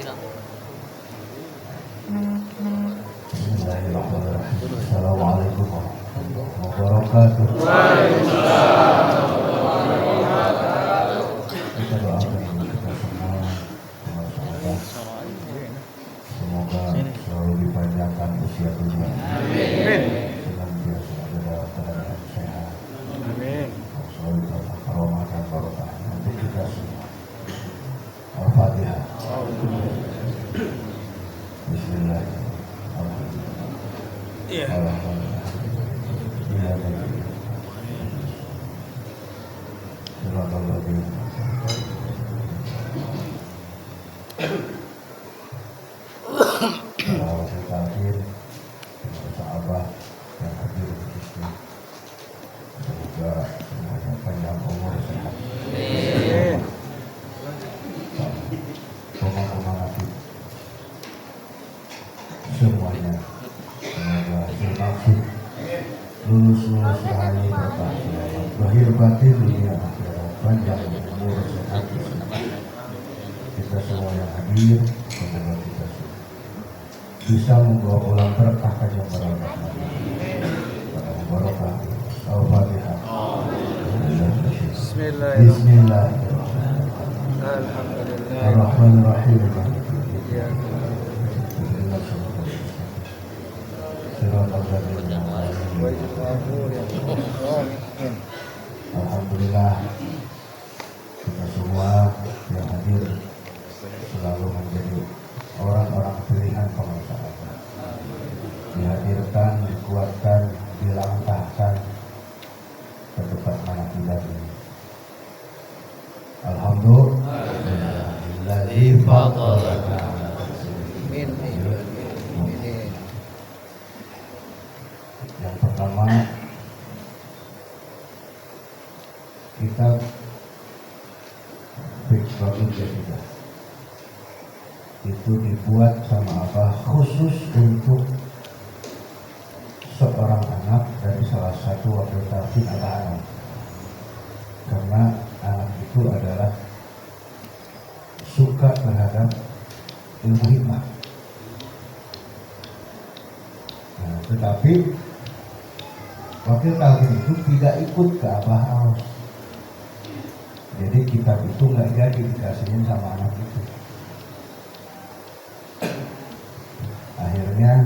Bismillahirrahmanirrahim. Assalamualaikum warahmatullahi wabarakatuh. Kita doakan kita semua sahabat, semoga selalu dipanjangkan usia dunia. Senantiasa ada dalam keadaan sehat. Selalu dapat karomah dan barokah untuk kita semua. Al-Fatihah. Bismillahirrahmanirrahim. Sahabat yang hadir di sini, semoga semuanya panjang umur sehat. Semangat semuanya, semoga hasil lulus rahayu berkah, lahir batin dunia akhirat, panjang umur sehat. Kita semua yang hadir, semoga kita bisa membawa pulang berkah yang berkah. Barokah. Al-Fatihah. Bismillahirrahmanirrahim. Ar-Rahmanir-Rahim. Alhamdulillah, kita semua yang hadir selalu menjadi orang-orang pilihan pengusaha. Dihadirkan, dikuatkan, dilangkahkan ke tempat mana kita ini. Alhamdulillah. Yang pertama, kita Bikbabul Jadidah itu dibuat sama Abah khusus untuk seorang anak dari salah satu wakil talqin anak-anak, karena anak itu adalah suka terhadap ilmu hikmah. Nah, tetapi wakil talqin itu tidak ikut ke Abah Aus, jadi kitab itu nggak jadi dikasihin sama anak itu. Akhirnya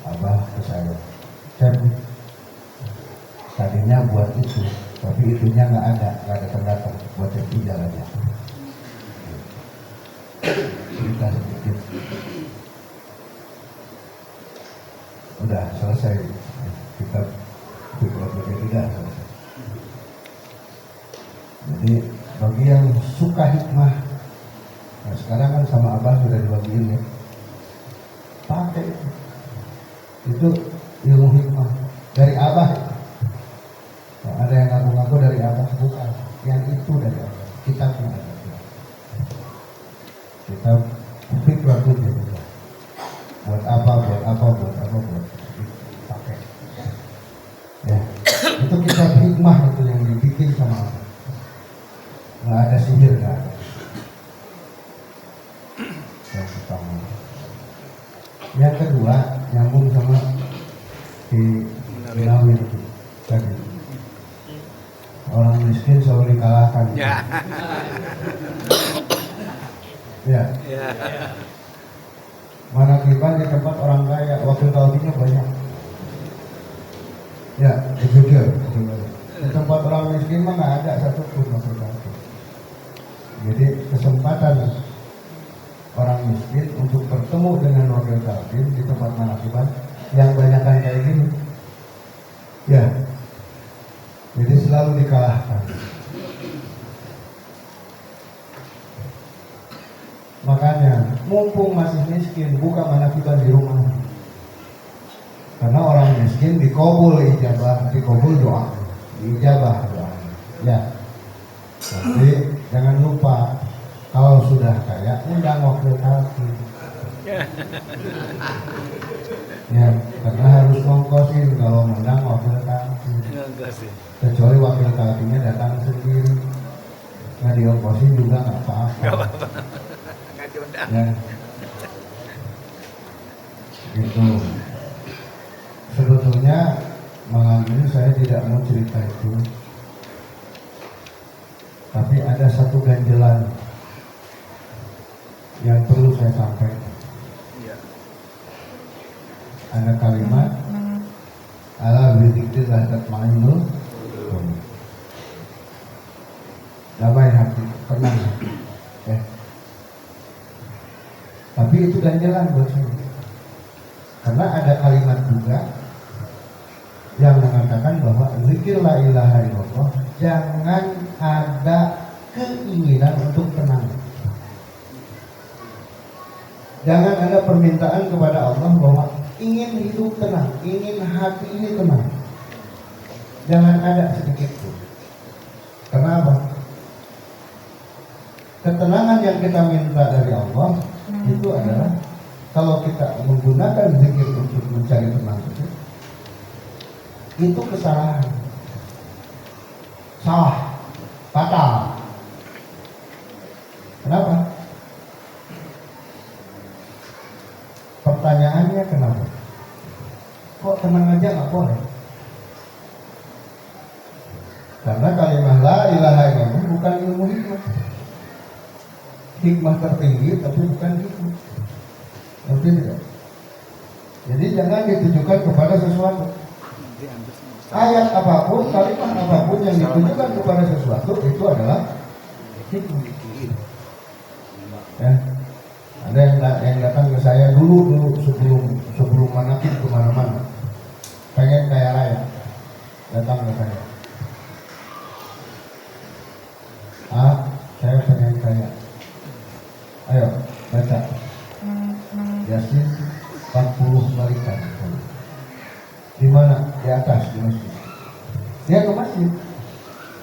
Abah ke saya, dan tadinya buat itu, tapi itunya nggak ada tanda buat jadi jalannya. Cerita sedikit, udah selesai, kita tidak selesai. Jadi bagi yang suka hikmah, nah sekarang kan sama Abah sudah dibagiin ya, pakai itu ilmu hikmah dari Abah. Nah, ada yang ngaku-ngaku dari Abah, bukan, yang itu dari Abah. Kitabnya ada, kitab Fikratun Jadidah. Buat apa pakai ya. Itu kitab hikmah itu yang dibikin sama Abah. Nggak ada sihir, nggak ada. Yang pertama. Yang kedua, nyambung sama di Nawawi itu tadi, orang miskin selalu dikalahkan. Ya. Mana kiban di tempat orang kaya, wakil talqinnya banyak. Ya, itu dia. Di tempat orang miskin mah nggak ada satupun wakil talqin. Jadi kesempatan orang miskin untuk bertemu dengan wakil talqin di tempat manakiban yang banyakkan kayak gini, ya, jadi selalu dikalahkan. Makanya mumpung masih miskin, buka manakiban di rumah, karena orang miskin dikabul ijabah, dikabul doa, diijabah doa, ya. Jadi jangan lupa, kalau sudah kaya undang wakil talqin. Ya, karena harus ngongkosin kalau undang wakil talqin. Kecuali wakil talqinnya datang sendiri, nggak diongkosin juga nggak apa-apa. Ya. Gitu. Sebetulnya malam ini saya tidak mau cerita itu, tapi ada satu ganjelan yang perlu saya sampaikan. Ada kalimat ala bidzikrillah tatma'innul qulub. Damai hati, tenang. Tapi itu ganjelan buat saya. Karena ada kalimat juga yang mengatakan bahwa zikir la ilaha illallah jangan ada keinginan untuk tenang. Jangan ada permintaan kepada Allah bahwa ingin hidup tenang, ingin hati ini tenang. Jangan ada sedikit pun. Kenapa? Ketenangan yang kita minta dari Allah itu adalah kalau kita menggunakan zikir untuk mencari tenang itu kesalahan, salah, fatal. Kenapa? Pertanyaannya kenapa? Kok tenang aja nggak boleh? Karena kalimat la ilaha illallah bukan ilmu hikmah. Hikmah tertinggi tapi bukan hikmah. Ngerti tidak? Jadi jangan ditujukan kepada sesuatu. Ayat apapun, kalimat apapun yang ditujukan kepada sesuatu itu adalah hikmah. Ya. Ada yang datang ke saya dulu sebelum manakib kemana-mana, pengen kaya raya, datang ke saya. Saya pengen kaya. Ayo baca Yasin 40 balikan. Di mana? Di atas, di masjid. Dia ke masjid.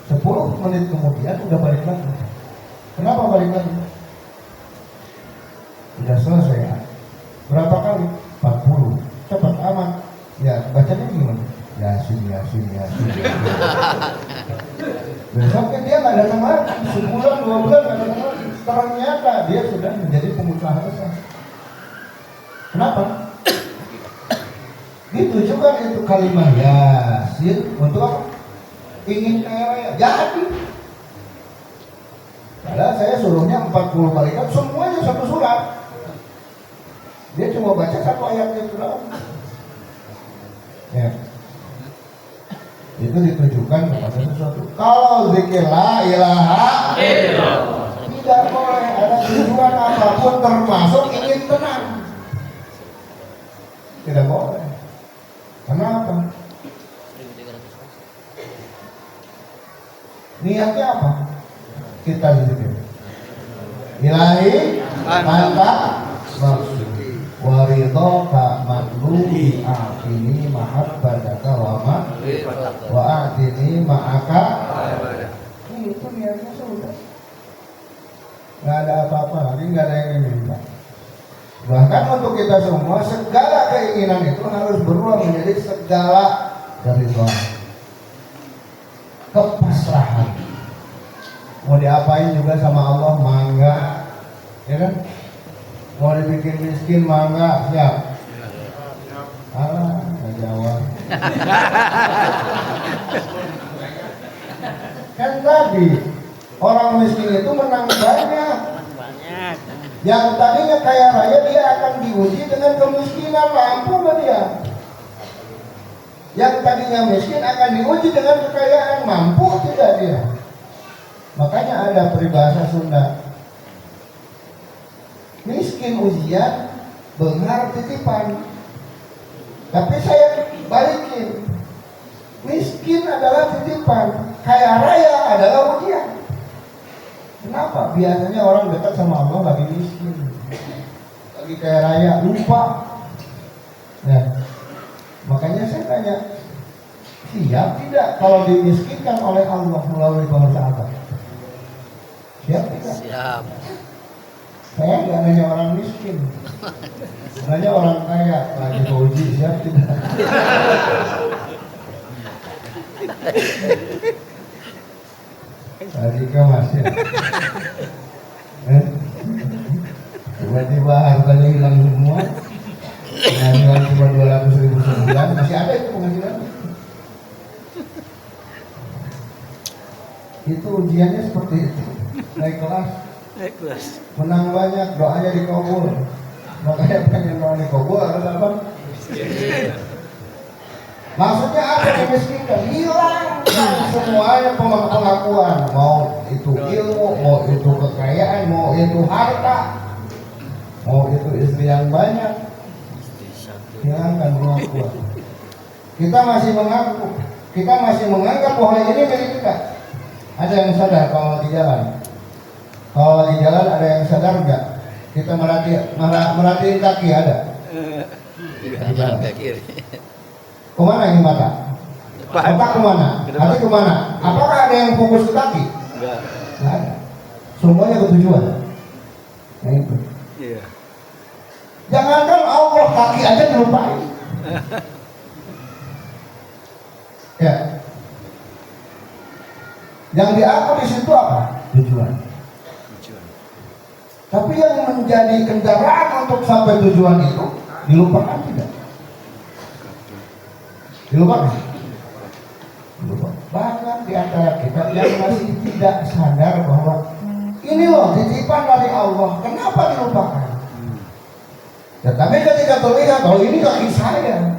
10 menit kemudian udah balik lagi. Kenapa balik lagi? Sudah selesai ya. Berapa kali? 40. Cepat aman. Ya, bacanya gimana? Yasin. Besoknya dia nggak datang lagi. Sebulan, 2 bulan nggak datang lagi. Ternyata dia sudah menjadi pengusaha besar. Kenapa? Ditujukan itu kalimat Yasin untuk apa? Ingin kaya raya. Jadi padahal saya suruhnya 40 balikan semuanya satu surat. Dia cuma baca satu ayatnya surat. Ya. Itu ditujukan kepada sesuatu. Kalau zikir la ilaha illallah tidak boleh ada tujuan apapun termasuk ingin tenang. Tidak boleh. Kenapa? Niatnya apa? Kita zikir. Ilahi anta maksudi waridhoka matlubi a'tini mahabbadaka wa a'tini ma'aka. Itu niatnya sudah. Gak ada apa-apa lagi, gak ada yang diminta. Bahkan untuk kita semua segala keinginan itu harus berubah menjadi segala keridhaan, kepasrahan. Mau diapain juga sama Allah mangga, ya kan? Mau dibikin miskin mangga, siap. Alah, nggak jawab. Kan tadi orang miskin itu menang banyak. Yang tadinya kaya raya dia akan diuji dengan kemiskinan, mampu nggak dia? Yang tadinya miskin akan diuji dengan kekayaan, mampu tidak dia? Makanya ada peribahasa Sunda, miskin ujian, benghar titipan. Tapi saya balikin, miskin adalah titipan, kaya raya adalah ujian. Kenapa? Biasanya orang dekat sama Allah lagi miskin, lagi kaya raya, lupa. Ya. Makanya saya tanya, siap tidak kalau dimiskinkan oleh Allah melalui bahasa apa? Siap tidak? Siap. Saya nggak nanya orang miskin, nanya orang kaya lagi uji, siap tidak? Tadi kan masih. Coba tiba-tiba harganya hilang semua. Penghasilan cuma 200.000 sebulan, masih ada itu penghasilan. Itu ujiannya seperti itu. Naik kelas, menang banyak, doanya dikabul. Makanya pengen doa dikabul harus apa? Maksudnya apa dimiskinkan? Hilangkan semuanya pengakuan, mau itu ilmu, mau itu kekayaan, mau itu harta, mau itu istri yang banyak. Hilangkan pengakuan. Kita masih mengaku, kita masih menganggap bahwa ini milik kita. Ada yang sadar kalau di jalan? Kalau di jalan ada yang sadar enggak? Kita merhatiin kaki ada? Kemana ini mata? Otak kemana? Hati kemana? Apakah ada yang fokus ke kaki? Enggak ada. Semuanya ke tujuan. Nah itu. Iya. Jangankan Allah, kaki aja dilupain. Ya. Yang diaku di situ apa? Tujuan. Tapi yang menjadi kendaraan untuk sampai tujuan itu dilupakan tidak? Dilupakan? Dilupakan. Banyak di antara kita yang masih tidak sadar bahwa ini loh titipan dari Allah. Kenapa dilupakan? Tetapi ketika terlihat, oh ini kaki saya.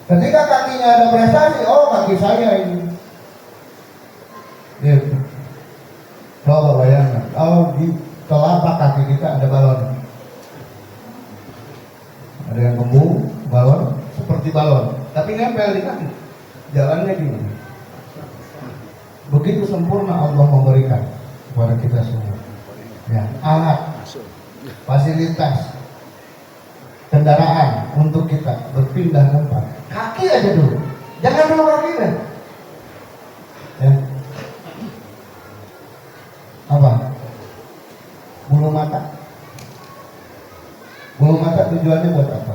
Ketika kakinya ada prestasi, oh kaki saya ini. Gitu. Coba bayangkan, kalau di telapak kaki kita ada balon. Ada yang kembung, balon, seperti balon. Tapi nempel di kaki. Jalannya gini. Begitu sempurna Allah memberikan kepada kita semua. Ya, alat, fasilitas, kendaraan untuk kita berpindah tempat. Kaki aja dulu. Jangan dulu kaki deh. Ya. Apa? Bulu mata. Bulu mata tujuannya buat apa?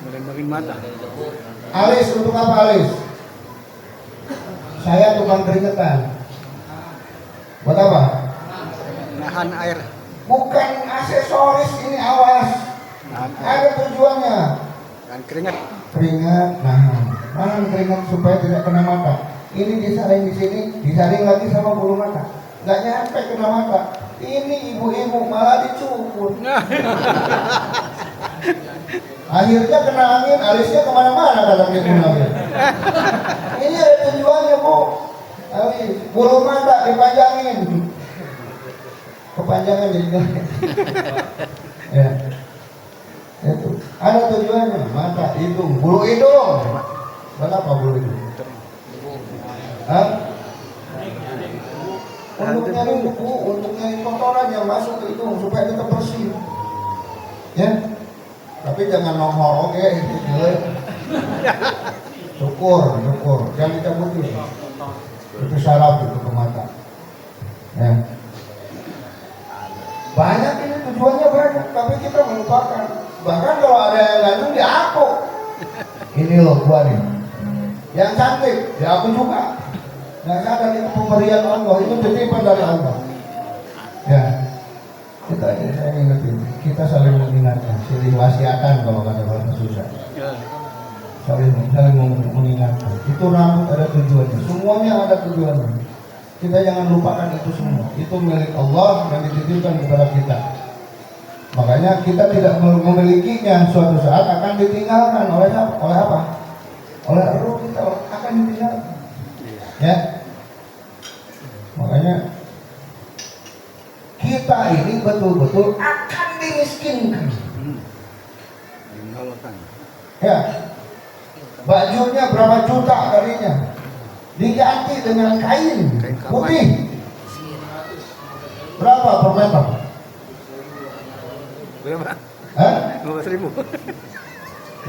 Melindungi mata. Alis untuk apa alis? Saya tukang keringetan. Buat apa? Nahan air. Bukan aksesoris ini, awas. Ada tujuannya. Dan keringat. Keringat, nahan keringat supaya tidak kena mata. Ini disaring di sini, disaring lagi sama bulu mata. Nggak nyampe kena mata. Ini ibu-ibu malah dicukur. Akhirnya kena angin, alisnya kemana-mana kata ibu namanya. Ini ada tujuannya bu. Alis, bulu mata dipanjangin. Kepanjangan jadi ya. Itu ada tujuannya, mata, hidung, bulu hidung. Kenapa bulu hidung? Hah? Untuk nyari buku, untuk nyari kotoran yang masuk ke hidung supaya kita bersih. Ya. Tapi jangan nongol oke itu syukur, jangan dicabutin. Itu syaraf itu ke mata. Ya. Banyak ini tujuannya banyak, tapi kita melupakan. Bahkan kalau ada yang ganteng di aku. Ini loh gua nih. Yang cantik, ya aku juga. Nggak sadar itu pemberian Allah, itu titipan dari Allah. Ya. Saya ingetin, kita saling mengingatkan, silih wasiatan kalau kata bahasa susah. Saling mengingatkan. Itu rambut ada tujuannya, semuanya ada tujuannya. Kita jangan lupakan itu semua. Itu milik Allah yang dititipkan kepada kita. Makanya kita tidak memilikinya, suatu saat akan ditinggalkan oleh apa? Oleh roh kita akan ditinggalkan. Ya. Makanya kita ini betul-betul akan dimiskinkan. Ya. Bajunya berapa juta tadinya? Diganti dengan kain putih. Berapa per meter? Berapa? 12.000. 12.000.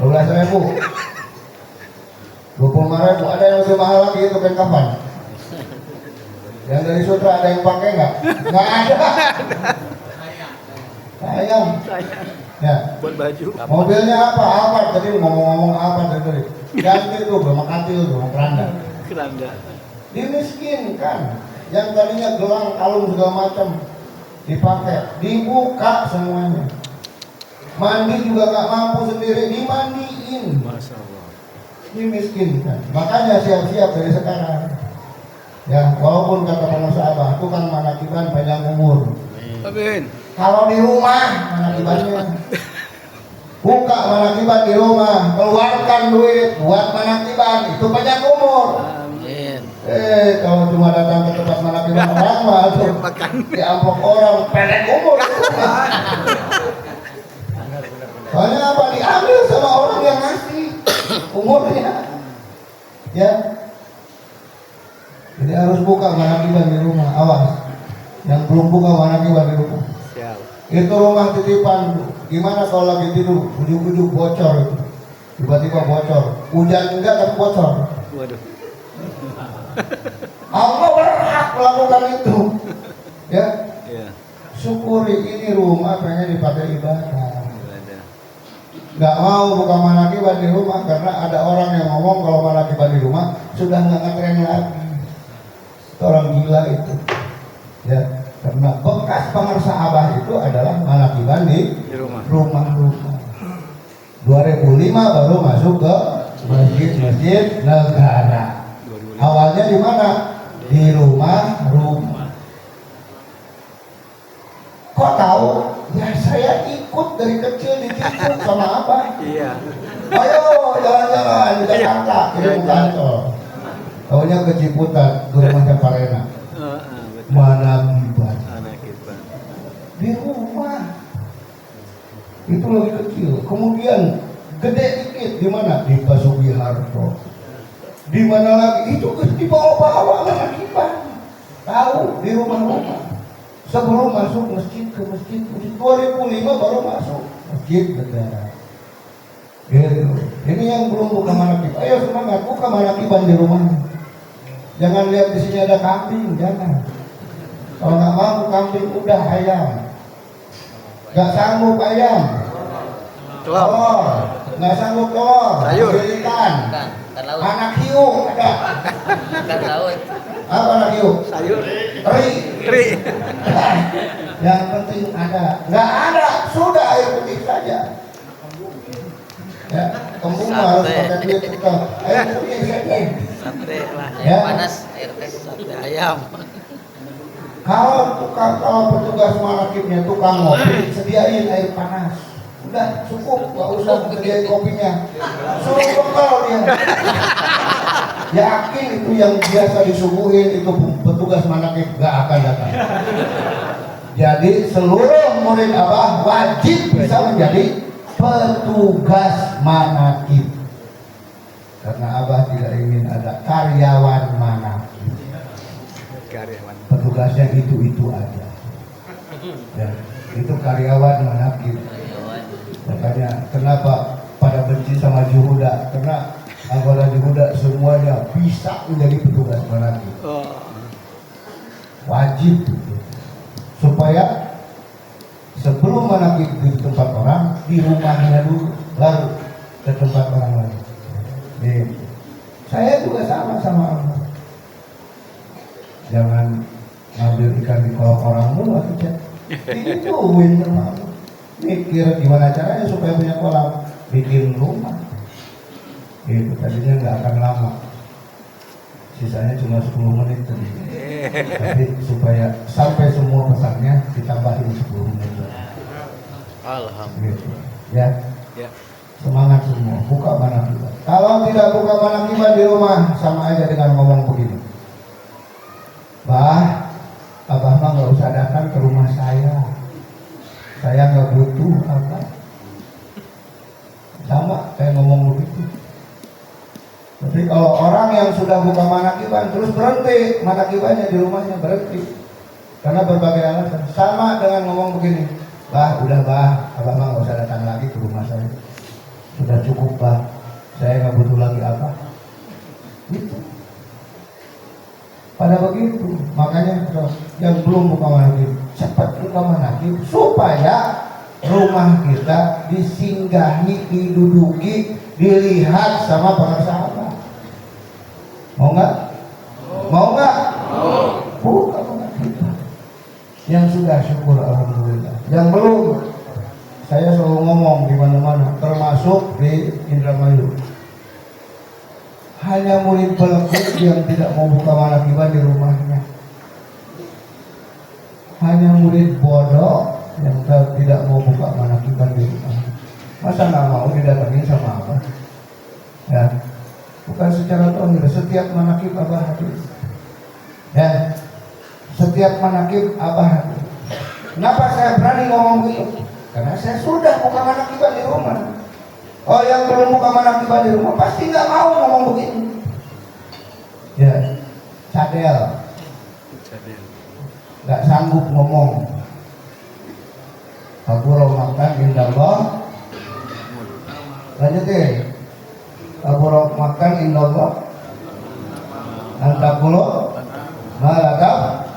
25.000. Ada yang lebih mahal lagi itu kain kafan. Yang dari sutra ada yang pakai nggak? Nggak ada. Sayang. Ya. Buat baju. Mobilnya apa? Apa? Tadi ngomong-ngomong apa tadi? Ganti tuh, sama kantil tuh, sama keranda. Dimiskinkan. Yang tadinya gelang, kalung segala macam, dipakai, dibuka semuanya. Mandi juga nggak mampu sendiri, dimandiin. Masya Allah. Ini miskin kan. Makanya siap-siap dari sekarang. Ya, walaupun kata pengusaha Abah, tukang manakiban panjang umur. Amin. Kalau di rumah manakibannya, buka manakiban di rumah, keluarkan duit buat manakiban, itu panjang umur. Amin. Kalau cuma datang ke tempat manakiban orang mah tuh di amplop orang pendek umur. Soalnya apa, diambil sama orang yang ngasih umurnya. Ya. Jadi harus buka manakiban di rumah, awas. Yang belum buka manakiban di rumah. Siap. Itu rumah titipan, gimana kalau lagi tidur, ujung-ujung bocor itu. Tiba-tiba bocor. Hujan enggak tapi bocor. Waduh. Allah berhak melakukan itu. Ya. Iya. Syukuri ini rumah pengen dipakai ibadah. Ada. Nggak mau buka manakiban di rumah karena ada orang yang ngomong kalau manakiban di rumah sudah nggak ngetren lagi. Itu orang gila itu. Ya, karena bekas pengersa Abah itu adalah manakiban di rumah-rumah. 2005 baru masuk ke masjid-masjid negara. Awalnya di mana? Di rumah-rumah. Kok tahu? Ya saya ikut dari kecil di Ciputat sama Abah. Iya. Ayo jalan-jalan di Jakarta, kirim kantor. Tahunya ke Ciputat, ke rumahnya Parena. Manakiban. Manakiban. Di rumah. Itu lagi kecil. Kemudian gede dikit di mana? Di Pasugiharto. Di mana lagi? Itu di bawah-bawah manakiban. Tahu di rumah-rumah. Sebelum masuk masjid ke masjid 2005 baru masuk masjid negara. Gitu. Ini yang belum buka manakiban. Ayo semangat buka manakiban di rumah. Jangan lihat di sini ada kambing, jangan. Kalau nggak mampu kambing udah ayam. Nggak sanggup ayam. Telur. Nggak sanggup telur. Sayur. Ikan. Anak hiu ada. Ikan laut. Apa anak hiu? Sayur. Teri. Yang penting ada. Nggak ada, sudah air putih saja. Ya, kembung harus pakai duit tetap. Air putih saja. Sate lah. Ya. Panas air teh sate ayam. Kalau petugas manakibnya tukang ngopi, sediain air panas. Udah cukup, nggak usah sediain kopinya. Suruh bekal dia. Yakin itu yang biasa disuguhin itu petugas manakib nggak akan datang. Jadi seluruh murid Abah wajib bisa menjadi petugas manakib. Karena Abah tidak ingin ada karyawan manakib. Karyawan. Petugasnya itu aja. Ya, itu karyawan manakib. Makanya kenapa pada benci sama Juhuda? Karena anggota Juhuda semuanya bisa menjadi petugas manakib. Wajib itu. Supaya sebelum manakib di tempat orang, di rumahnya dulu, lalu ke tempat orang lain. Saya juga sama Allah. Jangan ngambil ikan di kolam orang mulu aja. Digituin sama Allah. Mikir gimana caranya supaya punya kolam, bikin rumah. Itu tadinya nggak akan lama. Sisanya cuma 10 menit tadi. Tapi supaya sampai semua pesannya ditambahin 10 menit. Alhamdulillah. Gitu. Ya. Ya. Semangat semua, buka manakiban. Kalau tidak buka manakiban di rumah, sama aja dengan ngomong begini. Bah, Abah mah nggak usah datang ke rumah saya. Saya nggak butuh apa. Sama kayak ngomong begitu. Tapi kalau orang yang sudah buka manakiban terus berhenti, manakibannya di rumahnya berhenti. Karena berbagai alasan. Sama dengan ngomong begini. Bah, udah bah, Abah mah nggak usah datang lagi ke rumah saya. Sudah cukup bah, saya nggak butuh lagi apa. Gitu. Pada begitu, makanya yang belum buka manakib cepat buka manakib supaya rumah kita disinggahi, diduduki, dilihat sama para sahabat. Mau nggak? Mau nggak? Buka manakib. Yang sudah syukur alhamdulillah. Yang belum, saya selalu ngomong di mana-mana, termasuk di Indramayu. Hanya murid pelekut yang tidak mau buka manakiban di rumahnya. Hanya murid bodoh yang tidak mau buka manakiban di rumahnya. Masa nggak mau didatengin sama Abah? Ya, bukan secara tohir. Setiap manakib Abah hadir. Ya, setiap manakib Abah hadir. Kenapa saya berani ngomong begitu? Karena saya sudah buka manakiban di rumah. Oh, yang belum buka manakiban di rumah pasti nggak mau ngomong begitu. Ya, cadel, nggak sanggup ngomong. Kaburo makan indallah. Lanjutin. Kaburo makan indallah. Antakulo malakab.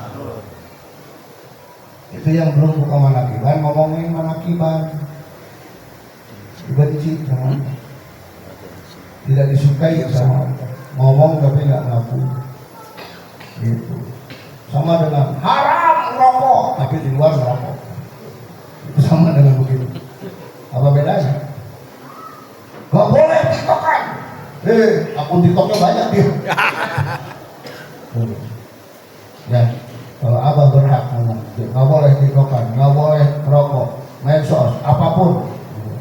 Itu yang belum buka manakiban, ngomongin manakiban. Dibenci sama, tidak disukai sama, ngomong tapi nggak ngaku. Gitu. Sama dengan haram rokok, tapi di luar merokok. Itu sama dengan begitu. Apa bedanya? Gak boleh tiktokan. Akun tiktoknya banyak dia. Ya, kalau Abah berhak ngomong, nggak boleh tiktokan, nggak boleh merokok, medsos, apapun.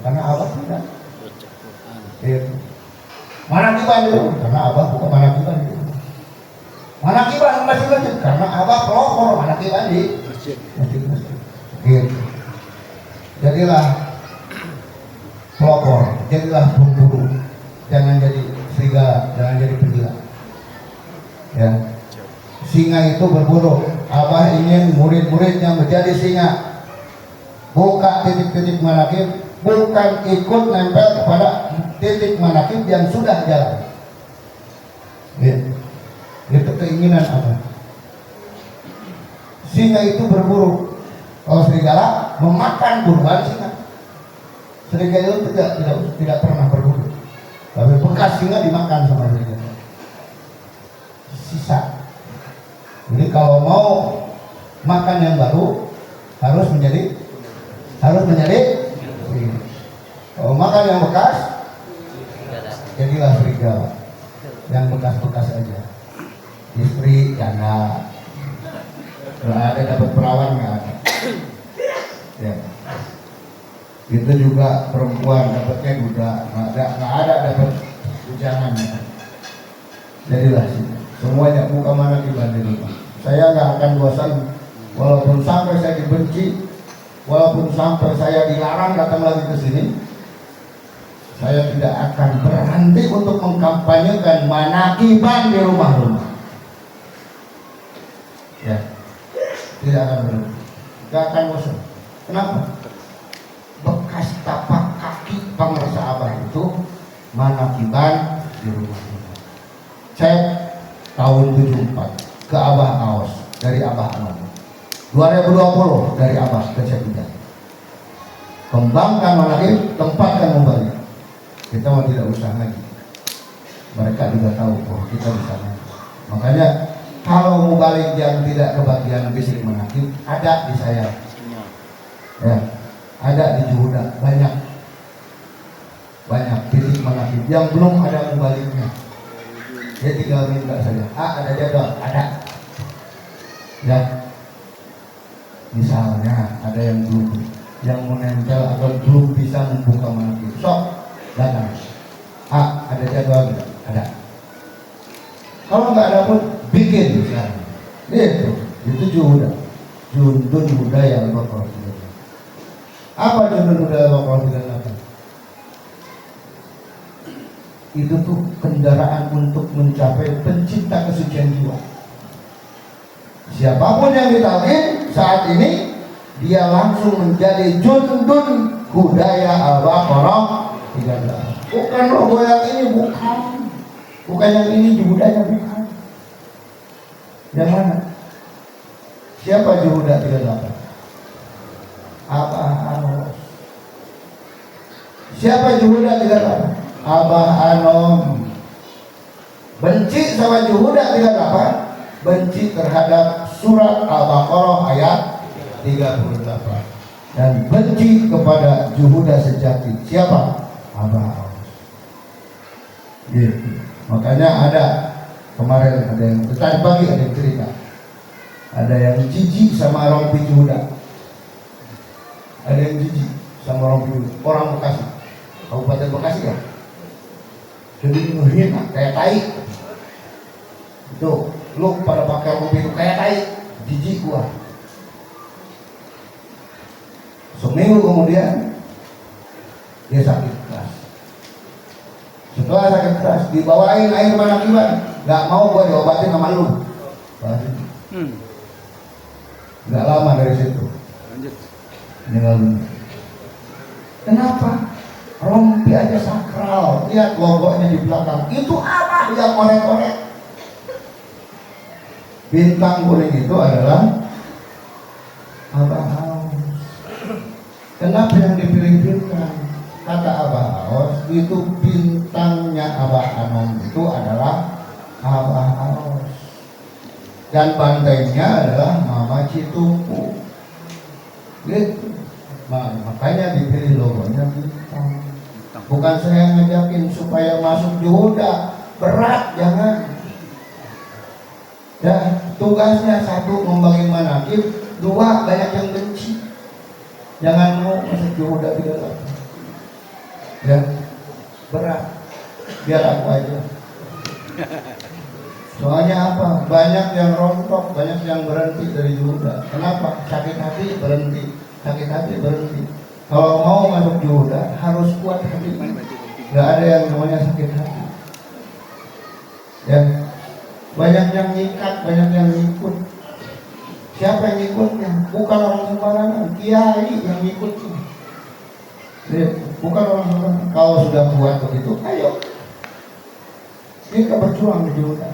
Karena Abah tidak. Manakiban itu, karena Abah bukan manakiban itu. Manakiban masjid-masjid, karena Abah pelopor manakiban di masjid-masjid. Gitu. Jadilah pelopor, jadilah pemburu, jangan jadi serigala, jangan jadi penggila. Ya, singa itu berburu. Abah ingin murid-muridnya menjadi singa. Buka titik-titik manakib, bukan ikut nempel kepada titik manakib yang sudah jalan. Ya. Itu keinginan Abah. Singa itu berburu. Kalau serigala memakan kurban singa. Serigala itu tidak pernah berburu. Tapi bekas singa dimakan sama serigala. Sisa. Jadi kalau mau makan yang baru harus menjadi kalau makan yang bekas jadilah serigala. Yang bekas-bekas aja. Istri janda. Kalau ada dapat perawan nggak ada. Ya. Itu juga perempuan dapatnya duda, nggak ada dapat bujangan. Jadilah sih. Semuanya buka manakiban di rumah. Saya nggak akan bosan, walaupun sampai saya dibenci, walaupun sampai saya dilarang datang lagi ke sini, saya tidak akan berhenti untuk mengkampanyekan manakiban di rumah-rumah. Ya, tidak akan berhenti, tidak akan bosan. Kenapa? Bekas tapak kaki penguasa Abah itu manakiban di rumah-rumah. Cek tahun 74 ke Abah Aos dari Abah Anom, 2020 dari Abah ke Cekidang. Kembangkan manakib, tempatkan kembali. Kita mau tidak usah lagi. Mereka juga tahu bahwa kita bisa lagi. Makanya kalau mau balik yang tidak kebagian bisik manakib, ada di saya. Ya, ada di Juhuda, banyak titik manakib yang belum ada membaliknya. Dia tinggal minta saja. Ada jadwal, ada. Ya, misalnya ada yang belum, yang menempel atau belum bisa membuka manakib, sok datang. Ada jadwal, ada. Kalau nggak ada pun bikin misalnya. Itu Juhuda, Jundun Budaya Al-Baqarah. Apa Jundun Budaya Al-Baqarah? Itu tuh kendaraan untuk mencapai pencipta kesucian jiwa. Siapapun yang ditalkin saat ini, dia langsung menjadi Jundun Budaya Al-Baqarah 13. Bukan logo yang ini, bukan yang ini Juhudanya, bukan. Yang mana? Siapa Juhuda 38? Abah Anom. Siapa Juhuda 38? Abah Anom. Benci sama Juhuda 38, benci terhadap surat Al-Baqarah ayat 38. Dan benci kepada juhuda sejati. Siapa? Abah Aus. Gitu. Makanya ada kemarin ada yang tadi pagi ada yang cerita. Ada yang jijik sama rompi juhuda. Ada yang jijik sama rompi juhuda. Orang Bekasi, Kabupaten Bekasi ya. Jadi menghina kayak tai. Itu lu pada pakai rompi itu kayak tai. Jijik gua. Seminggu kemudian dia sakit keras. Setelah sakit keras dibawain air manakiban, nggak mau gua diobatin sama lu. Nggak lama dari situ Lanjut. meninggal dunia. Kenapa? Rompi aja sakral. Lihat logonya di belakang. Itu apa yang korek-korek? Bintang kuning itu adalah Abah Aus. Kenapa yang dipilih bintang? Kata Abah Aus, itu bintangnya Abah Anom itu adalah Abah Aus. Dan bantainya adalah Mama Cituku. Gitu. Makanya dipilih logonya bintang. Bukan saya ngajakin supaya masuk juhuda. Berat, jangan. Ya, tugasnya satu membagi manakib, dua banyak yang benci. Jangan mau masuk juhuda tidak apa. Ya, berat. Biar aku aja. Soalnya apa? Banyak yang rontok, banyak yang berhenti dari juhuda. Kenapa? Sakit hati berhenti, sakit hati berhenti. Kalau mau masuk juhuda harus kuat hati. Gak ada yang namanya sakit hati. Ya, banyak yang nyikat, banyak yang ngikut. Siapa yang ngikutnya? Bukan orang sembarangan, kiai yang ngikutnya. Bukan orang sembarangan. Kalau sudah kuat begitu, ayo kita berjuang di juhuda.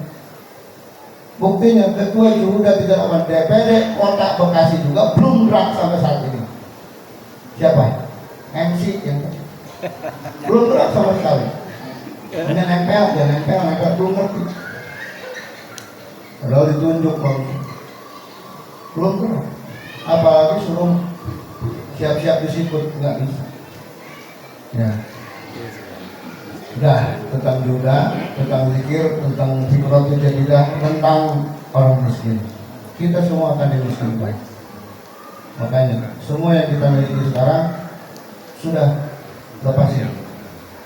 Buktinya ketua juhuda 38 DPD Kota Bekasi juga belum gerak sampai saat ini. Siapa? MC yang belum gerak sama sekali. Hanya nempel, belum ngerti. Padahal ditunjuk bang. Belum gerak. Apalagi suruh siap-siap disikut, nggak bisa. Ya. Sudah tentang juhuda, tentang zikir, tentang fikrotul jadidah, tentang orang miskin. Kita semua akan dimiskinkan. Makanya semua yang kita miliki sekarang sudah lepasin.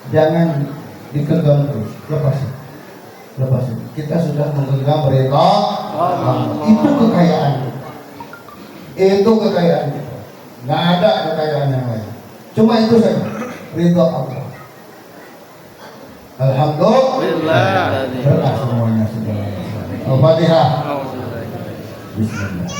Jangan digenggam terus, lepasin. Kita sudah menggenggam ridha Allah. Itu kekayaan kita. Itu kekayaan kita. Nggak ada kekayaan yang lain. Cuma itu saja, ridha Allah. Alhamdulillah. Berkah semuanya sudah. Al-Fatihah. Bismillah.